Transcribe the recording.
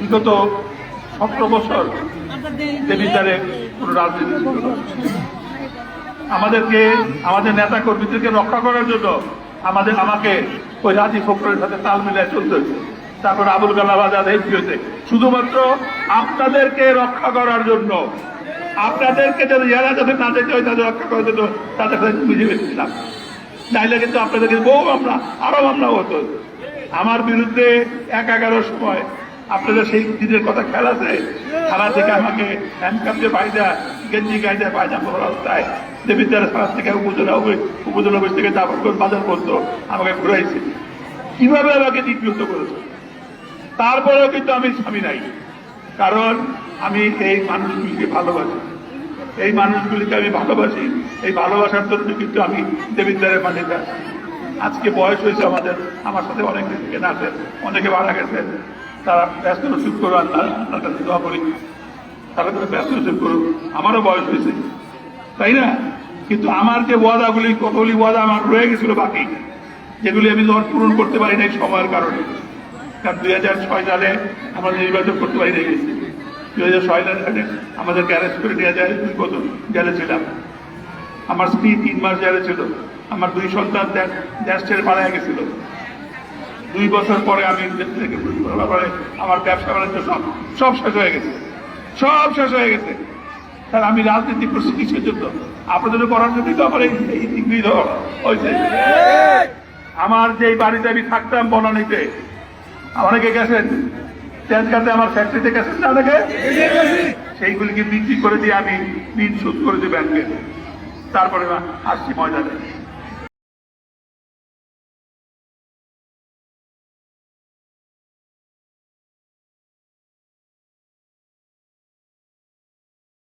বিগত 17 বছর দেবিদ্বারে কোন রাজনীতি আমাদের নেতা কর্মীদেরকে রক্ষা করার জন্য আমাকে ওই রাজি ফখরের সাথে তাল মিলিয়ে চলতে হয়েছে। তারপর আবুল কালাম আজাদ এই হয়েছে শুধুমাত্র আপনাদেরকে রক্ষা করার জন্য, আপনাদেরকে যদি যারা যাদের না যেতে হয় তাদের রক্ষা করার জন্য তাদের সাথে বুঝে পেয়েছিলাম। নাইলে কিন্তু আপনাদেরকে আরো মামলা হতো। আমার বিরুদ্ধে 1-11 সময় আপনাদের সেই দিনের কথা খেলা যায়, থানা থেকে আমাকে হ্যান্ডকাপ দিয়ে বাইদা গেঞ্জি গাইতে পায়জামা অবস্থায় দেবিদ্বারের থানা থেকে উপজেলা অফিস থেকে জাফরগঞ্জ বাজার করতো, আমাকে ঘুরাইছে। কিভাবে আমাকে নিপীড়িত করেছে, তারপরেও কিন্তু আমি স্বামী নাই। কারণ আমি এই মানুষগুলিকে ভালোবাসি, এই মানুষগুলিকে আমি ভালোবাসি। এই ভালোবাসার জন্য কিন্তু আমি দেবিদ্বারের মাটিতে আজকে বয়স হয়েছে আমার সাথে অনেক কেনা আছে, অনেকে মারা গেছে। তারা ব্যস্ত নসিব করো, আল্লাহর কাছে দোয়া করি তারা ব্যস্ত নসিব করুক। আমারও বয়স হয়েছে, তাই না? কিন্তু আমার যে ওয়াদাগুলি, কতগুলি ওয়াদা আমার রয়ে গেছিল বাকি, যেগুলি আমি যখন পূরণ করতে পারি নাই সময়ের কারণে। কারণ 2006 সালে আমরা নির্বাচন করতে পারি নাই। 2006 সালে আমাদেরকে অ্যারেস্ট করে নিয়ে যায়, 2 বছর জেলে ছিলাম। আমার স্ত্রী 3 মাস জেলে ছিল। আমার 2 সন্তান দেশ ছেড়ে পালিয়ে গেছিল। 2 বছর পরে আমি আমার ব্যবসা বাণিজ্য সব শেষ হয়ে গেছে, সব শেষ হয়ে গেছে। স্যার আমি রাজনীতি করছি কিসের জন্য? আপনাদের করার জন্যই তো আমার এই হয়েছে। আমার যে বাড়িতে আমি থাকতাম বনানীতে, অনেকে গেছেন তেজগাঁতে আমার ফ্যাক্টরিতে গেছেন না অনেকে, সেইগুলিকে বিক্রি করে দিয়ে আমি ঋণ শোধ করে দিই ব্যাংকে। তারপরে আসছি ময়দানে।